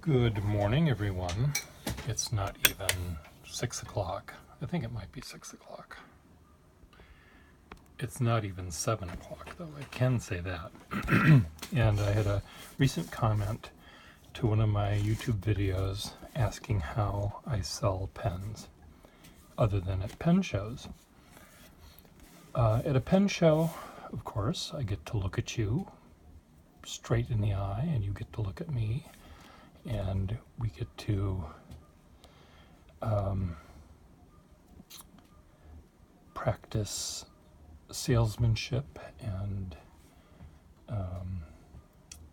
Good morning, everyone. It's not even 6 o'clock. I think it might be 6 o'clock. It's not even 7 o'clock, though. I can say that. And I had a recent comment to one of my YouTube videos asking how I sell pens, other than at pen shows. At a pen show, of course, I get to look at you straight in the eye, and you get to look at me. And we get to practice salesmanship and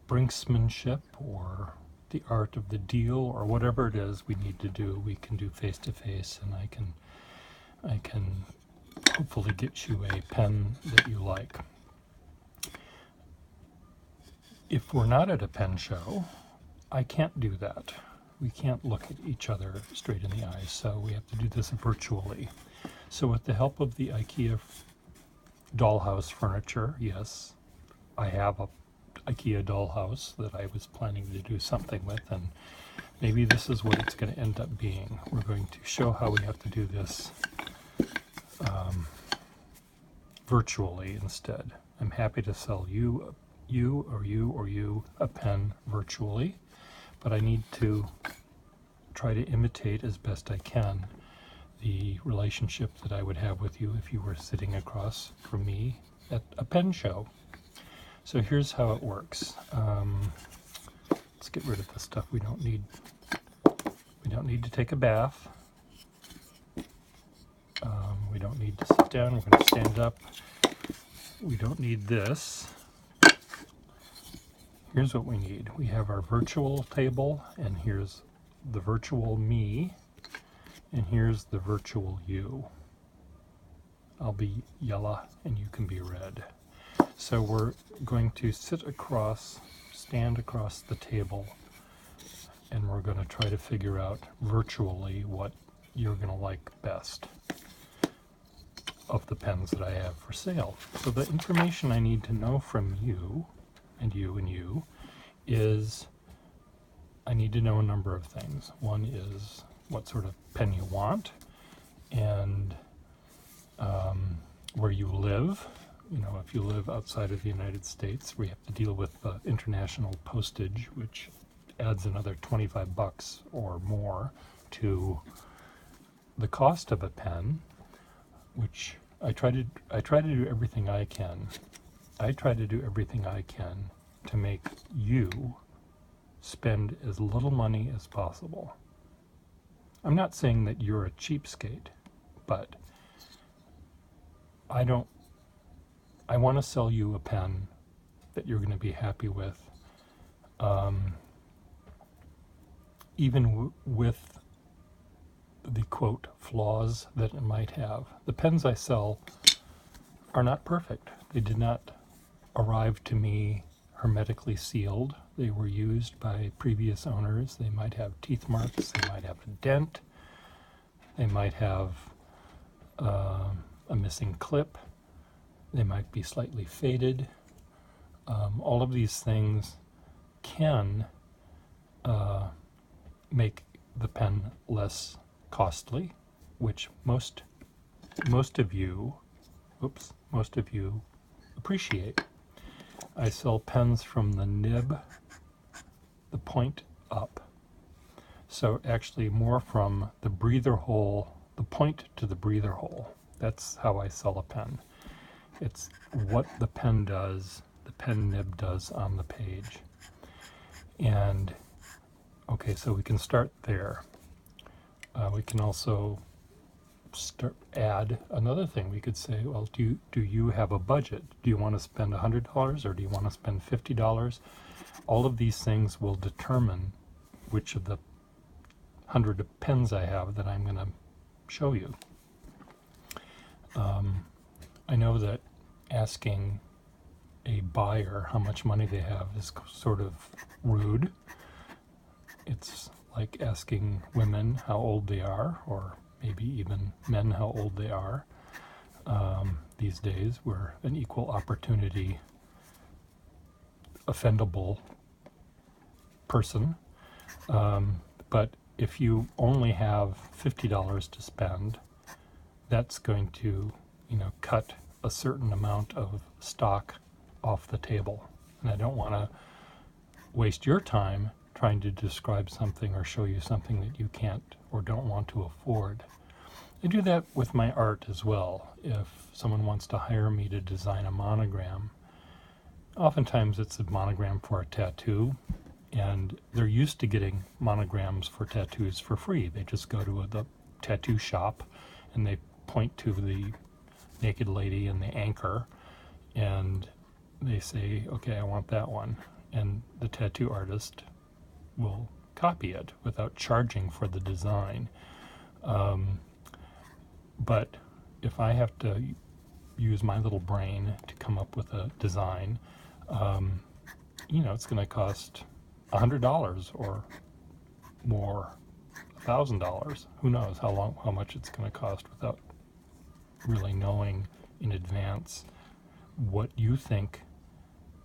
brinksmanship, or the art of the deal, or whatever it is we need to do. We can do face to face, and I can hopefully get you a pen that you like. If we're not at a pen show, I can't do that. We can't look at each other straight in the eyes, so we have to do this virtually. So with the help of the IKEA dollhouse furniture, yes, I have a IKEA dollhouse that I was planning to do something with, and maybe this is what it's going to end up being. We're going to show how we have to do this virtually instead. I'm happy to sell you a pen virtually, but I need to try to imitate as best I can the relationship that I would have with you if you were sitting across from me at a pen show. So here's how it works. Let's get rid of the stuff we don't need. We don't need to take a bath. We don't need to sit down. We're going to stand up. We don't need this. Here's what we need. We have our virtual table, and here's the virtual me, and here's the virtual you. I'll be yellow and you can be red. So we're going to stand across the table, and we're going to try to figure out virtually what you're going to like best of the pens that I have for sale. So the information I need to know from you and you is I need to know a number of things. One is what sort of pen you want, and where you live. You know, if you live outside of the United States, we have to deal with international postage, which adds another $25 or more to the cost of a pen, which I try to do everything I can. I try to do everything I can to make you spend as little money as possible. I'm not saying that you're a cheapskate, but I want to sell you a pen that you're going to be happy with, even with the quote flaws that it might have. The pens I sell are not perfect. They did not arrive to me hermetically sealed. They were used by previous owners. They might have teeth marks, they might have a dent, they might have a missing clip, they might be slightly faded. All of these things can make the pen less costly, which most of you appreciate. I sell pens from the nib, the point up. So actually more from the breather hole, the point to the breather hole. That's how I sell a pen. It's what the pen does, the pen nib does on the page. And okay, so we can start there. We can also add another thing. We could say, well, do you have a budget? Do you want to spend $100 or do you want to spend $50? All of these things will determine which of the 100 pens I have that I'm going to show you. I know that asking a buyer how much money they have is sort of rude. It's like asking women how old they are, or maybe even men how old they are. These days, we're an equal opportunity offendable person. But if you only have $50 to spend, that's going to, cut a certain amount of stock off the table. And I don't want to waste your time trying to describe something or show you something that you can't or don't want to afford. I do that with my art as well. If someone wants to hire me to design a monogram, oftentimes it's a monogram for a tattoo, and they're used to getting monograms for tattoos for free. They just go to the tattoo shop and they point to the naked lady and the anchor and they say, okay, I want that one. And the tattoo artist will copy it without charging for the design. But if I have to use my little brain to come up with a design, it's going to cost $100 or more, $1,000. Who knows how much it's going to cost without really knowing in advance what you think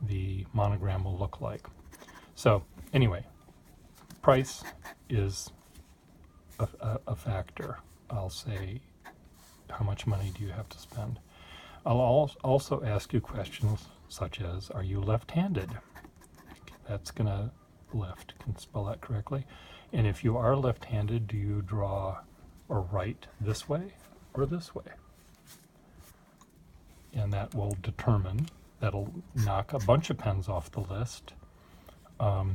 the monogram will look like. So anyway, price is a factor. I'll say, how much money do you have to spend? I'll also ask you questions such as, are you left-handed? That's going to left, can spell that correctly. And if you are left-handed, do you draw or write this way or this way? And that will determine, that'll knock a bunch of pens off the list. I'll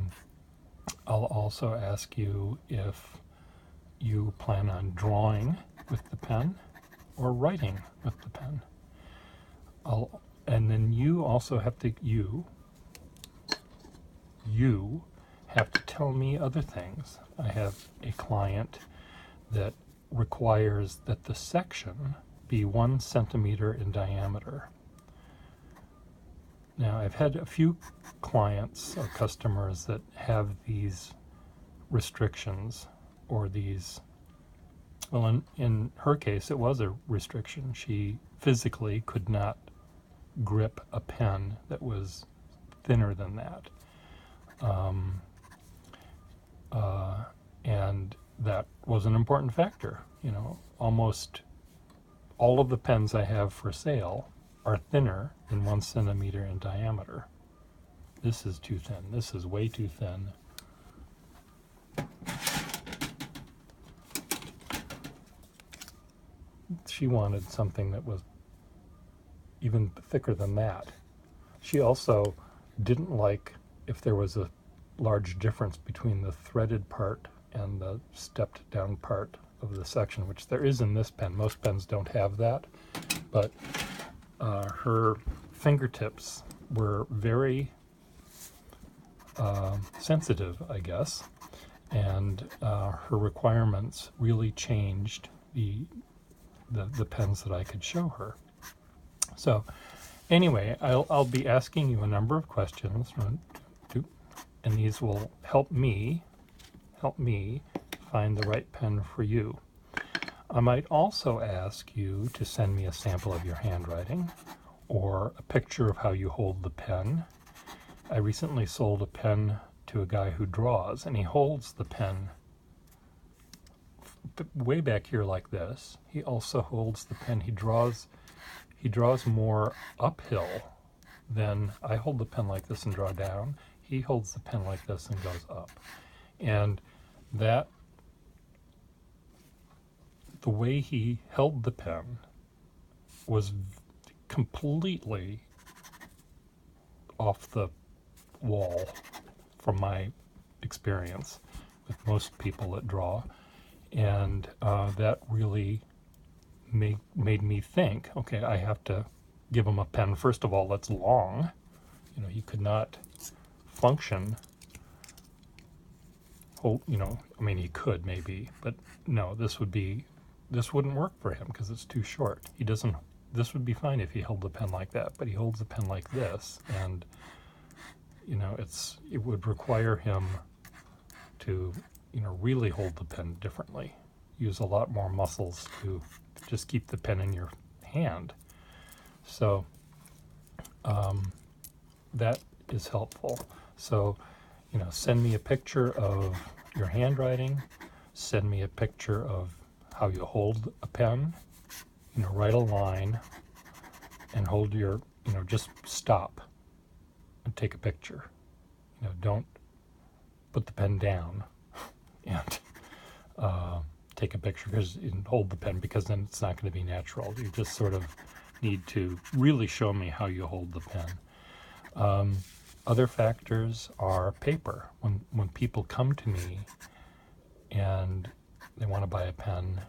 also ask you if you plan on drawing with the pen or writing with the pen. And then you also have to, you have to tell me other things. I have a client that requires that the section be 1 centimeter in diameter. Now, I've had a few clients or customers that have these restrictions or these, well, in her case, it was a restriction. She physically could not grip a pen that was thinner than that. And that was an important factor. Almost all of the pens I have for sale are thinner than 1 centimeter in diameter. This is too thin. This is way too thin. She wanted something that was even thicker than that. She also didn't like if there was a large difference between the threaded part and the stepped down part of the section, which there is in this pen. Most pens don't have that, but her fingertips were very sensitive, I guess, and her requirements really changed the pens that I could show her. So anyway, I'll be asking you a number of questions, and these will help me find the right pen for you. I might also ask you to send me a sample of your handwriting or a picture of how you hold the pen. I recently sold a pen to a guy who draws, and he holds the pen way back here like this. He also holds the pen. He draws more uphill than I hold the pen like this and draw down. He holds the pen like this and goes up. And that, the way he held the pen was completely off the wall from my experience with most people that draw. And that really made me think, okay, I have to give him a pen, first of all, that's long. He could not function. He could maybe, but no, this wouldn't work for him because it's too short. This would be fine if he held the pen like that, but he holds the pen like this, and it would require him to really hold the pen differently, use a lot more muscles to just keep the pen in your hand. So that is helpful. So send me a picture of your handwriting, send me a picture of how you hold a pen, write a line and hold your, just stop and take a picture. Don't put the pen down and take a picture and hold the pen, because then it's not going to be natural. You just sort of need to really show me how you hold the pen. Other factors are paper. When people come to me and they want to buy a pen,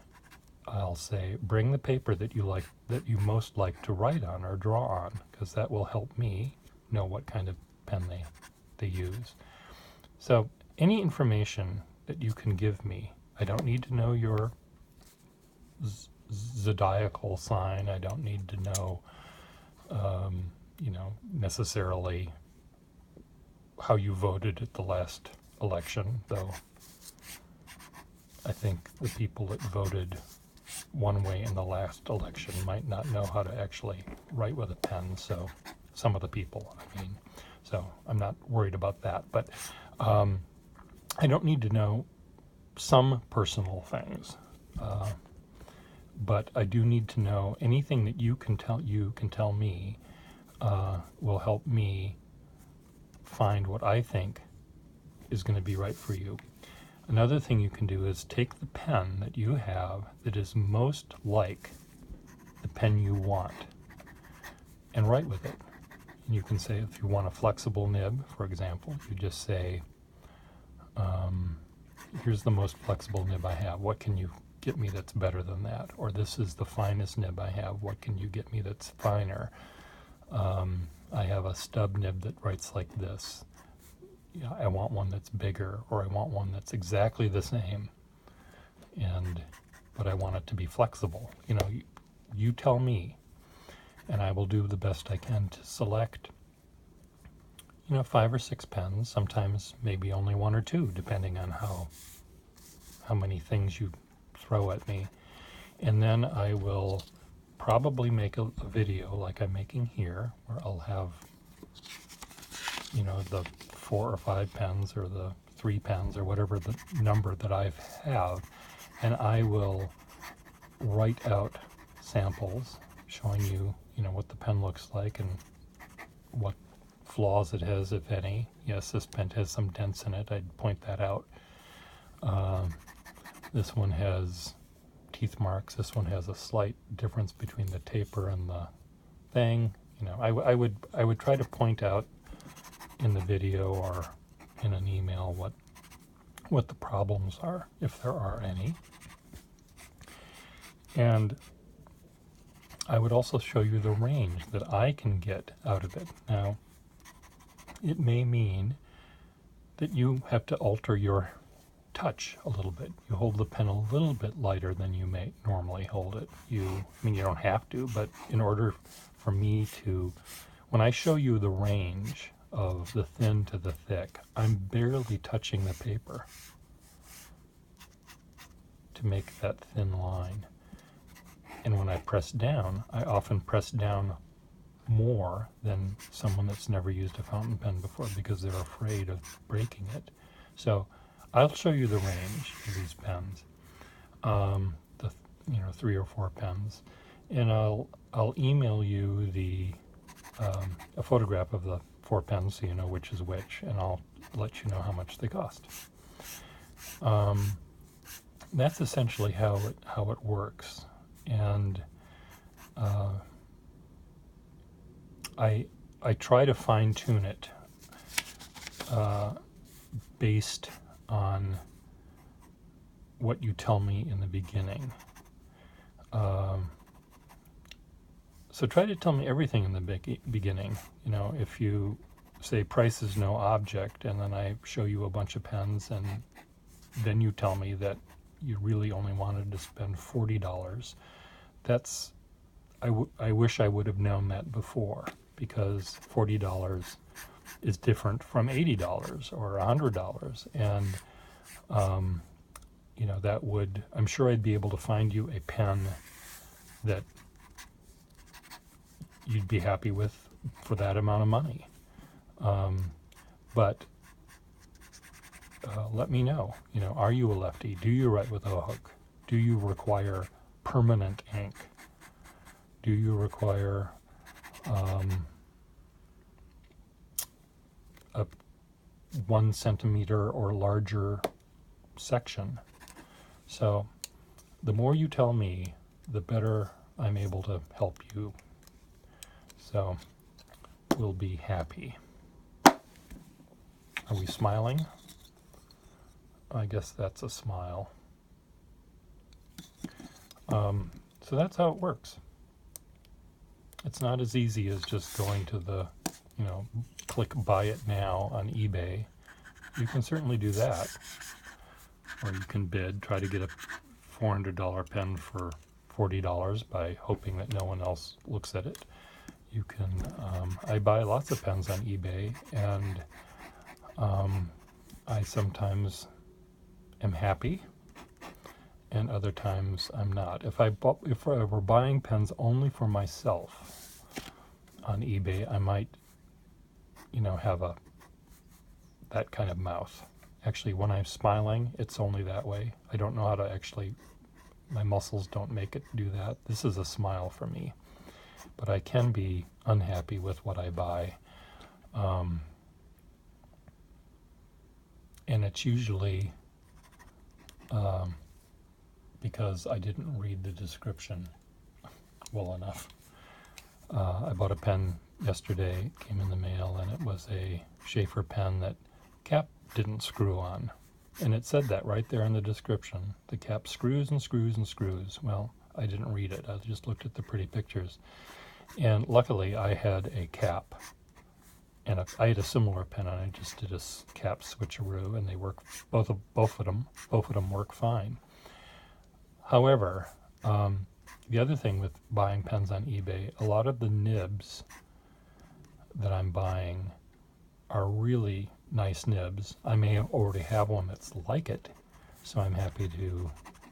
I'll say, bring the paper that you most like to write on or draw on, because that will help me know what kind of pen they use. So any information that you can give me, I don't need to know your zodiacal sign. I don't need to know, necessarily how you voted at the last election, though I think the people that voted one way in the last election might not know how to actually write with a pen, so some of the people, so I'm not worried about that. But I don't need to know some personal things, but I do need to know anything that you can tell me will help me find what I think is going to be right for you. Another thing you can do is take the pen that you have that is most like the pen you want and write with it. And you can say, if you want a flexible nib, for example, you just say, here's the most flexible nib I have. What can you get me that's better than that? Or this is the finest nib I have. What can you get me that's finer? I have a stub nib that writes like this. I want one that's bigger, or I want one that's exactly the same, but I want it to be flexible. You tell me, and I will do the best I can to select 5 or 6 pens, sometimes maybe only 1 or 2, depending on how many things you throw at me. And then I will probably make a video like I'm making here, where I'll have the 4 or 5 pens, or the 3 pens, or whatever the number that I have, and I will write out samples showing you what the pen looks like and what flaws it has, if any. Yes, this pen has some dents in it. I'd point that out. This one has teeth marks. This one has a slight difference between the taper and the thing. I would try to point out in the video or in an email what the problems are, if there are any. And I would also show you the range that I can get out of it. Now, it may mean that you have to alter your touch a little bit. You hold the pen a little bit lighter than you may normally hold it. You don't have to, but in order for me to, when I show you the range of the thin to the thick, I'm barely touching the paper to make that thin line. And when I press down, I often press down more than someone that's never used a fountain pen before, because they're afraid of breaking it. So I'll show you the range of these pens, the 3 or 4 pens, and I'll email you a photograph of the 4 pens, so you know which is which, and I'll let you know how much they cost. That's essentially how it works, and I try to fine tune it based on what you tell me in the beginning. So try to tell me everything in the beginning. If you say price is no object, and then I show you a bunch of pens, and then you tell me that you really only wanted to spend $40, I wish I would have known that before, because $40 is different from $80 or $100, and I'm sure I'd be able to find you a pen that you'd be happy with for that amount of money. But let me know. Are you a lefty? Do you write with a hook? Do you require permanent ink? Do you require a 1 centimeter or larger section? So the more you tell me, the better I'm able to help you. So we'll be happy. Are we smiling? I guess that's a smile. So that's how it works. It's not as easy as just going to the, click buy it now on eBay. You can certainly do that. Or you can bid, try to get a $400 pen for $40 by hoping that no one else looks at it. You can, I buy lots of pens on eBay, and I sometimes am happy, and other times I'm not. If I were buying pens only for myself on eBay, I might, have that kind of mouth. Actually, when I'm smiling, it's only that way. I don't know how to actually, my muscles don't make it do that. This is a smile for me. But I can be unhappy with what I buy. And it's usually because I didn't read the description well enough. I bought a pen yesterday, it came in the mail, and it was a Schaefer pen that cap didn't screw on. And it said that right there in the description. The cap screws and screws and screws. Well, I didn't read it. I just looked at the pretty pictures. And luckily I had a cap. And I had a similar pen, and I just did a cap switcheroo, and they work, both of them work fine. However, the other thing with buying pens on eBay, a lot of the nibs that I'm buying are really nice nibs. I may already have one that's like it, so I'm happy to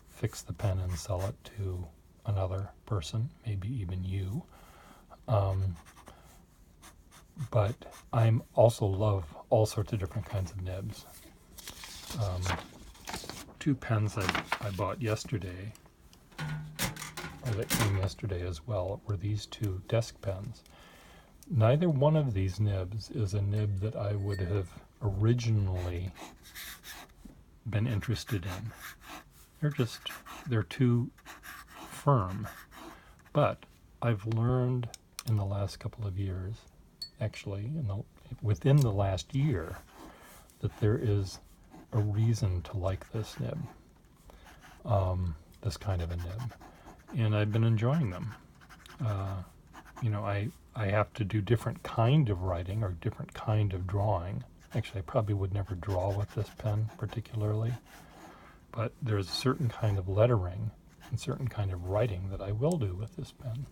fix the pen and sell it to another person, maybe even you. But I also love all sorts of different kinds of nibs. 2 pens I bought yesterday, or that came yesterday as well, were these 2 desk pens. Neither one of these nibs is a nib that I would have originally been interested in. They're too firm. But I've learned in the last couple of years, actually within the last year, that there is a reason to like this nib, this kind of a nib, and I've been enjoying them. I have to do different kind of writing or different kind of drawing. Actually, I probably would never draw with this pen particularly, but there's a certain kind of lettering and certain kind of writing that I will do with this pen.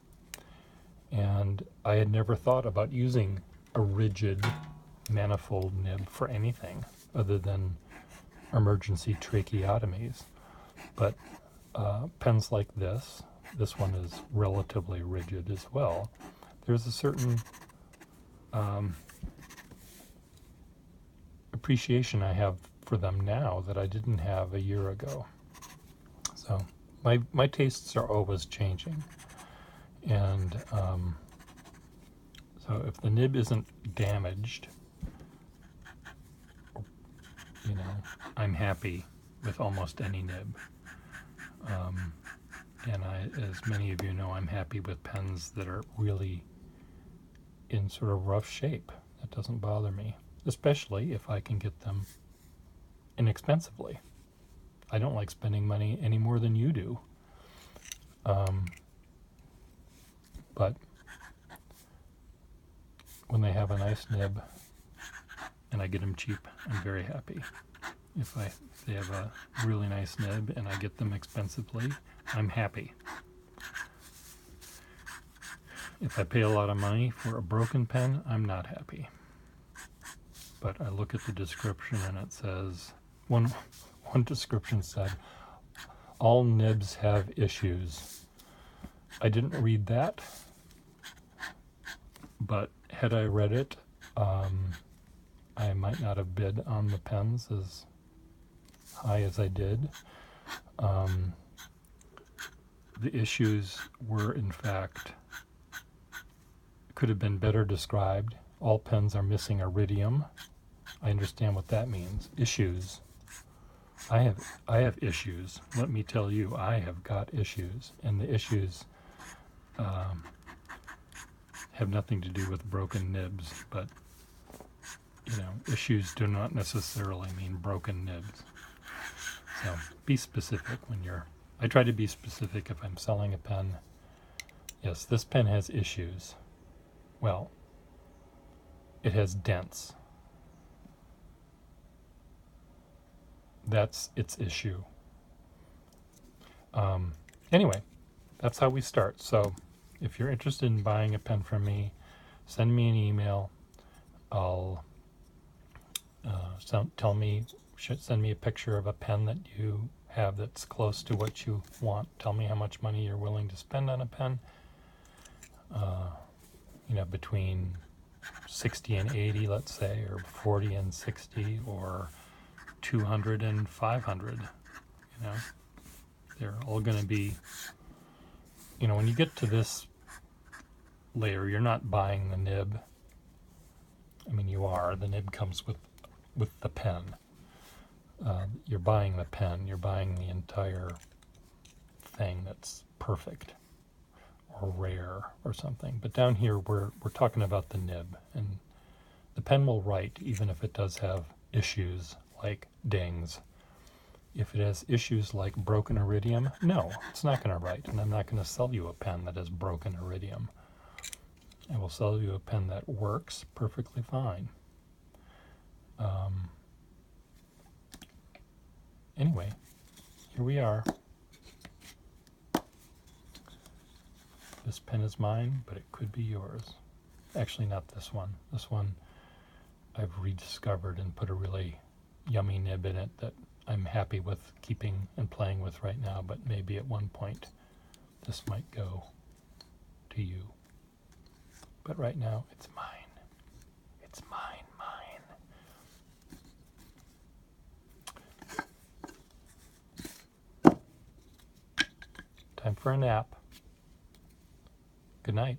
And I had never thought about using a rigid manifold nib for anything other than emergency tracheotomies. But pens like this one is relatively rigid as well. There's a certain appreciation I have for them now that I didn't have a year ago. So my tastes are always changing. And so if the nib isn't damaged, I'm happy with almost any nib. And as many of you know, I'm happy with pens that are really in sort of rough shape. That doesn't bother me, especially if I can get them inexpensively. I don't like spending money any more than you do. But when they have a nice nib and I get them cheap, I'm very happy. If they have a really nice nib and I get them expensively, I'm happy. If I pay a lot of money for a broken pen, I'm not happy. But I look at the description and it says, one description said, all nibs have issues. I didn't read that, but had I read it, I might not have bid on the pens as high as I did. The issues were, in fact, could have been better described. All pens are missing iridium. I understand what that means. Issues. I have issues. Let me tell you, I have got issues, and the issues have nothing to do with broken nibs, but issues do not necessarily mean broken nibs. So be specific when you're. I try to be specific if I'm selling a pen. Yes, this pen has issues. Well, it has dents. That's its issue. Anyway, that's how we start. So if you're interested in buying a pen from me, send me an email. I'll send me a picture of a pen that you have that's close to what you want. Tell me how much money you're willing to spend on a pen. Between 60 and 80, let's say, or 40 and 60, or 200 and 500. They're all going to be, when you get to this layer, you're not buying the nib. I mean, you are. The nib comes with the pen. You're buying the pen. You're buying the entire thing that's perfect or rare or something. But down here, we're talking about the nib, and the pen will write even if it does have issues like dings. If it has issues like broken iridium, no, it's not going to write, and I'm not going to sell you a pen that has broken iridium. I will sell you a pen that works perfectly fine. Anyway, here we are. This pen is mine, but it could be yours. Actually, not this one. This one I've rediscovered and put a really yummy nib in it that I'm happy with keeping and playing with right now, but maybe at one point this might go to you. But right now, it's mine. It's mine. Time for a nap. Good night.